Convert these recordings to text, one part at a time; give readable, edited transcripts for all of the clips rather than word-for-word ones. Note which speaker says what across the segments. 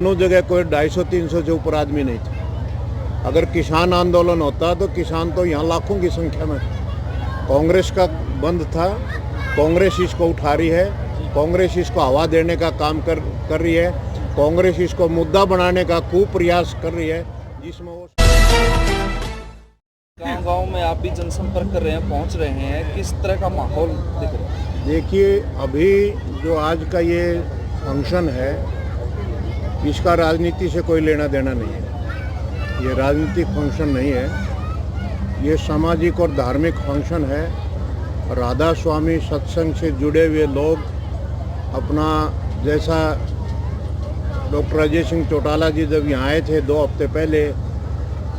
Speaker 1: दोनों जगह कोई 250-300 से ऊपर आदमी नहीं थे। अगर किसान आंदोलन होता तो किसान तो यहाँ लाखों की संख्या में। कांग्रेस का बंद था, कांग्रेस इसको उठा रही है, कांग्रेस इसको हवा देने का काम कर रही है, कांग्रेस इसको मुद्दा बनाने का कुप्रयास कर रही है, जिसमें वो
Speaker 2: गांव में आप भी जनसंपर्क कर रहे हैं, पहुंच रहे हैं, किस तरह का माहौल दिख रहा है?
Speaker 1: देखिए, अभी जो आज का ये फंक्शन है, इसका राजनीति से कोई लेना देना नहीं है। ये राजनीतिक फंक्शन नहीं है, ये सामाजिक और धार्मिक फंक्शन है। राधा स्वामी सत्संग से जुड़े हुए लोग अपना, जैसा डॉक्टर अजय सिंह चौटाला जी जब यहाँ आए थे 2 हफ्ते पहले,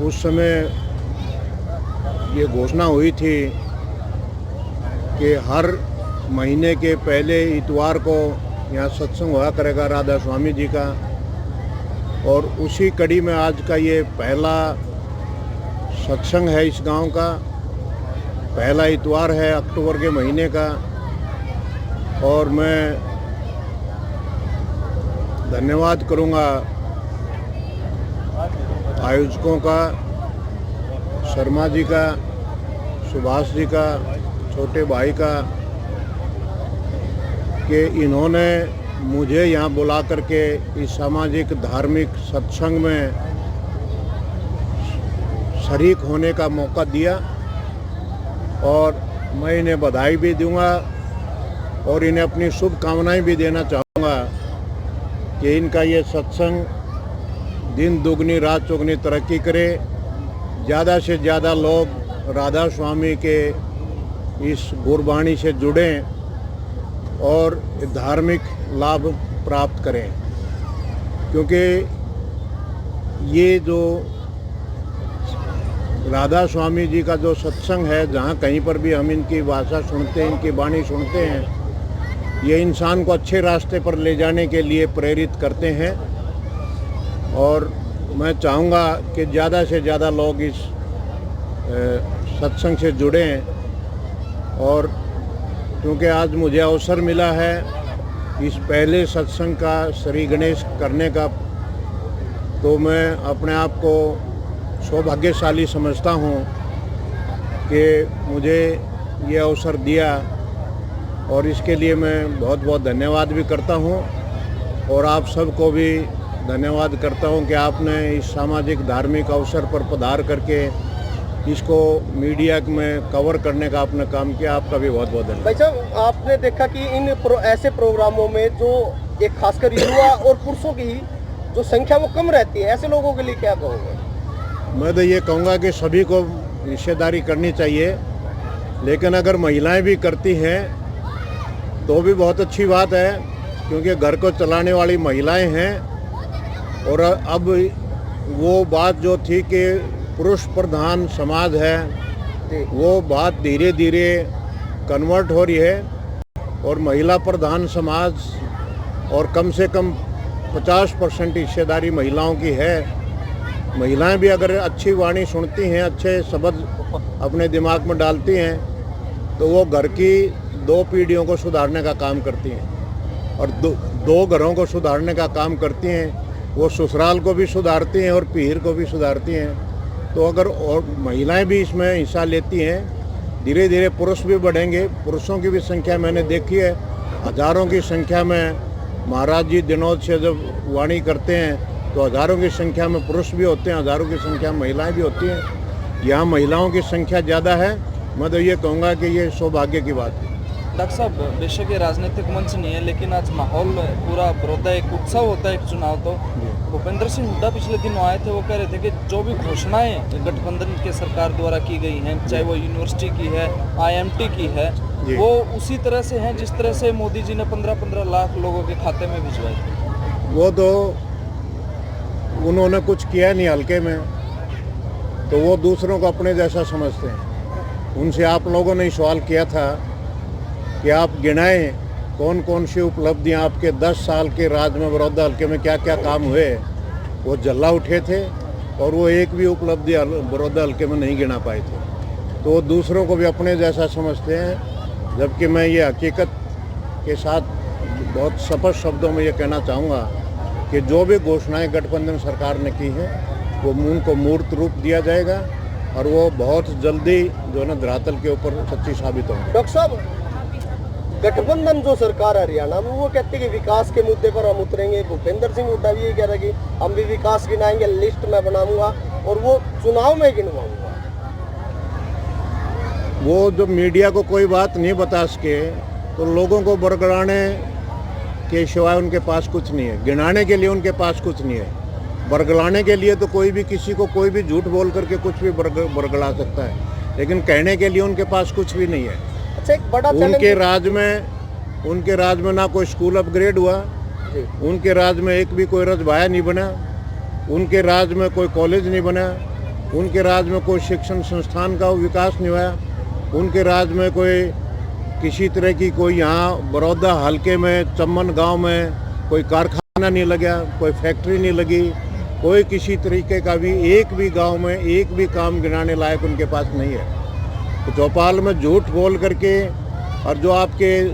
Speaker 1: उस समय ये घोषणा हुई थी कि हर महीने के पहले इतवार को यहाँ सत्संग हुआ करेगा राधा स्वामी जी का, और उसी कड़ी में आज का ये पहला सत्संग है इस गांव का। पहला इतवार है अक्टूबर के महीने का, और मैं धन्यवाद करूंगा आयोजकों का, शर्मा जी का, सुभाष जी का, छोटे भाई का, कि इन्होंने मुझे यहाँ बुला करके इस सामाजिक धार्मिक सत्संग में शरीक होने का मौका दिया। और मैं इन्हें बधाई भी दूंगा और इन्हें अपनी शुभकामनाएं भी देना चाहूँगा कि इनका ये सत्संग दिन दुगनी रात चौगनी तरक्की करे, ज़्यादा से ज़्यादा लोग राधा स्वामी के इस गुरबाणी से जुड़ें और धार्मिक लाभ प्राप्त करें। क्योंकि ये जो राधा स्वामी जी का जो सत्संग है, जहाँ कहीं पर भी हम इनकी भाषा सुनते हैं, इनकी वाणी सुनते हैं, ये इंसान को अच्छे रास्ते पर ले जाने के लिए प्रेरित करते हैं। और मैं चाहूँगा कि ज़्यादा से ज़्यादा लोग इस सत्संग से जुड़ें। और क्योंकि आज मुझे अवसर मिला है इस पहले सत्संग का श्री गणेश करने का, तो मैं अपने आप को सौभाग्यशाली समझता हूँ कि मुझे ये अवसर दिया, और इसके लिए मैं बहुत बहुत धन्यवाद भी करता हूँ। और आप सबको भी धन्यवाद करता हूँ कि आपने इस सामाजिक धार्मिक अवसर पर पधार करके इसको मीडिया में कवर करने का आपने काम किया। आपका भी बहुत बहुत धन्यवाद।
Speaker 3: भाई साहब, आपने देखा कि इन ऐसे प्रोग्रामों में जो एक खासकर युवा और पुरुषों की जो संख्या वो कम रहती है, ऐसे लोगों के लिए क्या कहोगे?
Speaker 1: मैं तो ये कहूँगा कि सभी को हिस्सेदारी करनी चाहिए, लेकिन अगर महिलाएं भी करती हैं तो भी बहुत अच्छी बात है, क्योंकि घर को चलाने वाली महिलाएं हैं। और अब वो बात जो थी कि पुरुष प्रधान समाज है, वो बात धीरे धीरे कन्वर्ट हो रही है और महिला प्रधान समाज, और कम से कम 50% हिस्सेदारी महिलाओं की है। महिलाएं भी अगर अच्छी वाणी सुनती हैं, अच्छे शब्द अपने दिमाग में डालती हैं, तो वो घर की 2 पीढ़ियों को सुधारने का काम करती हैं, और दो घरों को सुधारने का काम करती हैं। वो ससुराल को भी सुधारती हैं और पीर को भी सुधारती हैं। तो अगर और महिलाएं भी इसमें हिस्सा लेती हैं, धीरे धीरे पुरुष भी बढ़ेंगे। पुरुषों की भी संख्या मैंने देखी है, हज़ारों की संख्या में। महाराज जी दिनोद से जब वाणी करते हैं तो हज़ारों की संख्या में पुरुष भी होते हैं, हज़ारों की संख्या में महिलाएं भी होती हैं। यहाँ महिलाओं की संख्या ज़्यादा है। मैं तो ये कहूँगा कि ये सौभाग्य की बात है।
Speaker 2: डॉक्टर साहब, बेशक ये राजनीतिक मंच नहीं है, लेकिन आज माहौल पूरा बड़ौदा एक उत्सव होता है, एक चुनाव। तो भूपेंद्र सिंह हुड्डा पिछले दिनों आए थे, वो कह रहे थे कि जो भी घोषणाएं गठबंधन के सरकार द्वारा की गई हैं, चाहे वो यूनिवर्सिटी की है, IMT की है, वो उसी तरह से हैं जिस तरह से मोदी जी ने 15-15 लाख लोगों के खाते में भिजवाए थे।
Speaker 1: वो तो उन्होंने कुछ किया नहीं हल्के में, तो वो दूसरों को अपने जैसा समझते हैं। उनसे आप लोगों ने सवाल किया था कि आप गिनाएं कौन कौन सी उपलब्धियां आपके 10 साल के राज में बड़ौदा हल्के में क्या क्या काम हुए। वो जल्ला उठे थे और वो एक भी उपलब्धि बड़ौदा हल्के में नहीं गिना पाए थे। तो वो दूसरों को भी अपने जैसा समझते हैं, जबकि मैं ये हकीकत के साथ बहुत स्पष्ट शब्दों में ये कहना चाहूँगा कि जो भी घोषणाएं गठबंधन सरकार ने की हैं वो उनको मूर्त रूप दिया जाएगा और वो बहुत जल्दी जो है ना धरातल के ऊपर सच्ची साबित होंगे।
Speaker 3: डॉक्टर साहब, गठबंधन जो सरकार हरियाणा में वो कहते हैं कि विकास के मुद्दे पर हम उतरेंगे। भूपेंद्र सिंह हुड्डा भी ये कह रहा है कि हम भी विकास गिनाएंगे, लिस्ट में बनाऊंगा और वो चुनाव में गिनवाऊंगा।
Speaker 1: वो जो मीडिया को कोई बात नहीं बता सके तो लोगों को बरगड़ाने के सिवाय उनके पास कुछ नहीं है, गिनाने के लिए उनके पास कुछ नहीं है। बरगड़ाने के लिए तो कोई भी किसी को कोई भी झूठ बोल करके कुछ भी बरगड़ा सकता है, लेकिन कहने के लिए उनके पास कुछ भी नहीं है।
Speaker 3: अच्छा, एक बड़ा
Speaker 1: उनके राज में ना कोई स्कूल अपग्रेड हुआ, उनके राज में एक भी कोई रजवाया नहीं बना, उनके राज में कोई कॉलेज नहीं बना, उनके राज में कोई शिक्षण संस्थान का विकास नहीं हुआ, उनके राज में कोई किसी तरह की कोई यहाँ बड़ौदा हल्के में चम्मन गांव में कोई कारखाना नहीं लगा, कोई फैक्ट्री नहीं लगी, कोई किसी तरीके का भी एक भी गांव में एक भी काम गिनाने लायक उनके पास नहीं है। तो चौपाल में झूठ बोल करके और जो आपके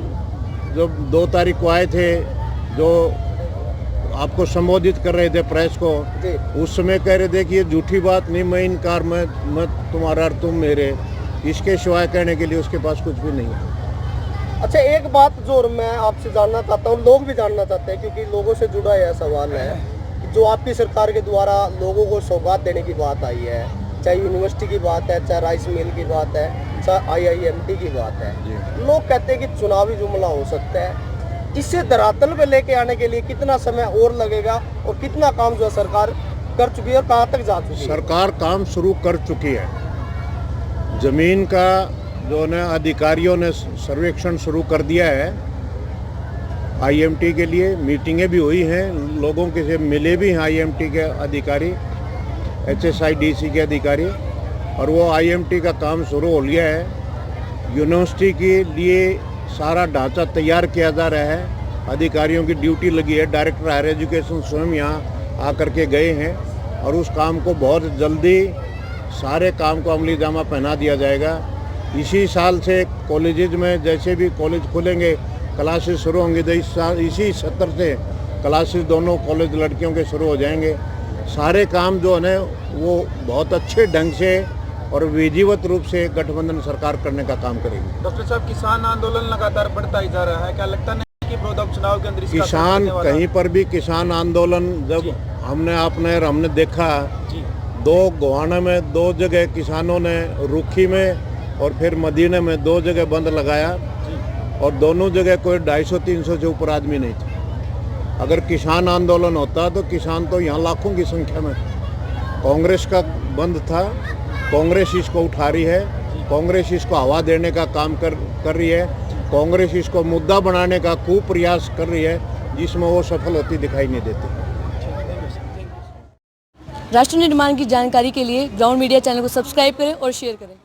Speaker 1: जो 2 तारीख को आए थे, जो आपको संबोधित कर रहे थे प्रेस को, उस समय कह रहे थे कि ये झूठी बात नहीं, मैं इनकार मैं तुम्हारा और तुम मेरे, इसके सिवाय कहने के लिए उसके पास कुछ भी नहीं है।
Speaker 3: अच्छा, एक बात जो मैं आपसे जानना चाहता हूँ, लोग भी जानना चाहते हैं क्योंकि लोगों से जुड़ा यह सवाल है कि जो आपकी सरकार के द्वारा लोगों को सौगात देने की बात आई है, चाहे यूनिवर्सिटी की बात है, चाहे राइस मिल की बात है, चाहे IIMT की बात है, लोग कहते हैं कि चुनावी जुमला हो सकता है। इसे धरातल पे लेके आने के लिए कितना समय और लगेगा और कितना काम जो है सरकार कर चुकी है और कहाँ तक जा चुकी है?
Speaker 1: सरकार काम शुरू कर चुकी है। जमीन का जो है अधिकारियों ने सर्वेक्षण शुरू कर दिया है। IMT के लिए मीटिंगें भी हुई हैं, लोगों के से मिले भी हैं IMT के अधिकारी, HSIDC के अधिकारी, और वो IMT का काम शुरू हो गया है। यूनिवर्सिटी के लिए सारा ढांचा तैयार किया जा रहा है, अधिकारियों की ड्यूटी लगी है, डायरेक्टर हायर एजुकेशन स्वयं यहाँ आकर के गए हैं और उस काम को बहुत जल्दी सारे काम को अमली जामा पहना दिया जाएगा। इसी साल से कॉलेजेस में जैसे भी कॉलेज खुलेंगे, क्लासेस शुरू होंगी, तो इसी सत्र से क्लासेस दोनों कॉलेज लड़कियों के शुरू हो जाएंगे। सारे काम जो है वो बहुत अच्छे ढंग से और विधिवत रूप से गठबंधन सरकार करने का काम करेगी।
Speaker 4: डॉक्टर साहब, किसान आंदोलन लगातार बढ़ता ही जा रहा है, क्या लगता नहीं कि प्रोडक्ट चुनाव के अंदर
Speaker 1: किसान कहीं पर भी किसान आंदोलन जब हमने देखा 2 गोहाना में 2 जगह किसानों ने रुखी में और फिर मदीने में 2 जगह बंद लगाया और दोनों जगह कोई 250-300 से ऊपर आदमी नहीं थे। अगर किसान आंदोलन होता तो किसान तो यहाँ लाखों की संख्या में। कांग्रेस का बंद था, कांग्रेस इसको उठा रही है, कांग्रेस इसको हवा देने का काम कर रही है, कांग्रेस इसको मुद्दा बनाने का खूब प्रयास कर रही है, जिसमें वो सफल होती दिखाई नहीं देती।
Speaker 5: राष्ट्र निर्माण की जानकारी के लिए ग्राउंड मीडिया चैनल को सब्सक्राइब करें और शेयर करें।